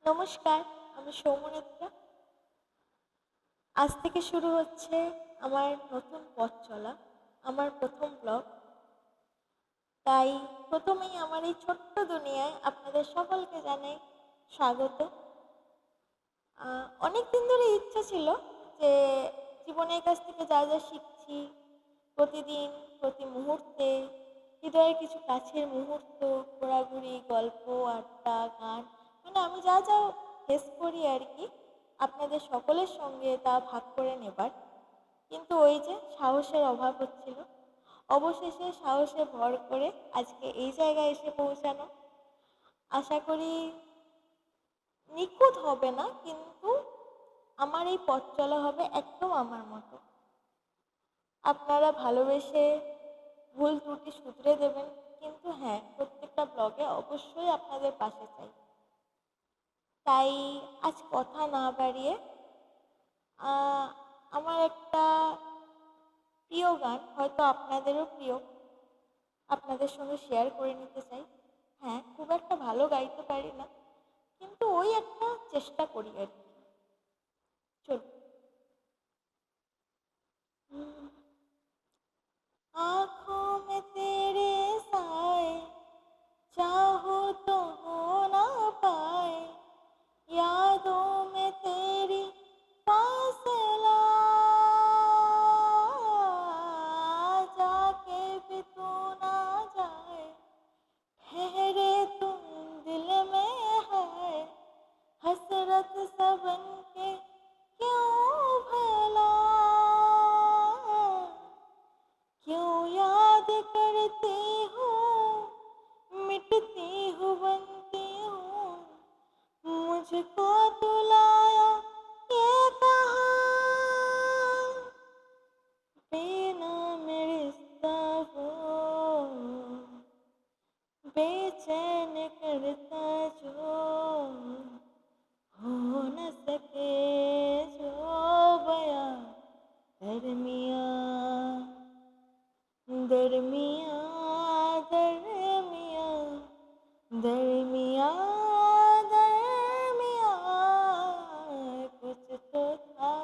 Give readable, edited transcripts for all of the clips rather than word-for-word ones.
নমস্কার, আমি সৌমনেত্রা। আজ থেকে শুরু হচ্ছে আমার নতুন পথ চলা, আমার প্রথম ব্লগ। তাই প্রথমেই আমার এই ছোট্ট দুনিয়ায় আপনাদের সকলকে জানাই স্বাগত। অনেক দিন ধরে ইচ্ছা ছিল যে জীবনের কাছ থেকে যা যা শিখছি প্রতিদিন প্রতি মুহূর্তে, হৃদয়ের কিছু কাছের মুহূর্ত, ঘোরাঘুরি, গল্প, আড্ডা, গান, মানে আমি যা যা ফেস করি আর কি, আপনাদের সকলের সঙ্গে তা ভাগ করে নেবার। কিন্তু ওই যে সাহসের অভাব হচ্ছিল। অবশেষে সাহসে ভর করে আজকে এই জায়গায় এসে পৌঁছানো। আশা করি নিখুঁত হবে না, কিন্তু আমার এই পথ চলা হবে একদম আমার মতো। আপনারা ভালোবেসে ভুল ত্রুটি শুধরে দেবেন, কিন্তু হ্যাঁ, প্রত্যেকটা ব্লগে অবশ্যই আপনাদের পাশে চাই। তাই আজ কথা না বাড়িয়ে আমার একটা প্রিয় গান, হয়তো আপনাদেরও প্রিয়, আপনাদের সঙ্গে শেয়ার করে নিতে চাই। হ্যাঁ, খুব একটা ভালো গাইতে পারি না, কিন্তু ওই একটা চেষ্টা করি আর কি। চলুন। आँखों में तेरे साए, चाहो तो हो ना पाए, यादों में तेरी फासला, जाके भी तू ना जाए, ठहरे तुम दिल में है, हसरत सा बन के क्यों भला, क्यों याद करती हूँ, मिटती हूँ, बनती हूँ, मुझको तुलाया ये कहा, बिना मेरे रिश्ता वो बेचैन करता जो, हो न सके जो बयां दरमिया दरमिया दरमिया दरमिया दरमिया, कुछ तो था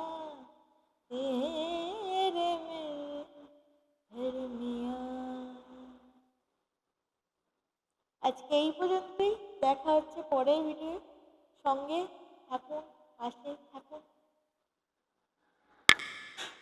तेरे में दरमिया। আজকে এই পর্যন্তই। দেখা হচ্ছে পরের ভিডিও। সঙ্গে থাকুন, পাশে থাকুন।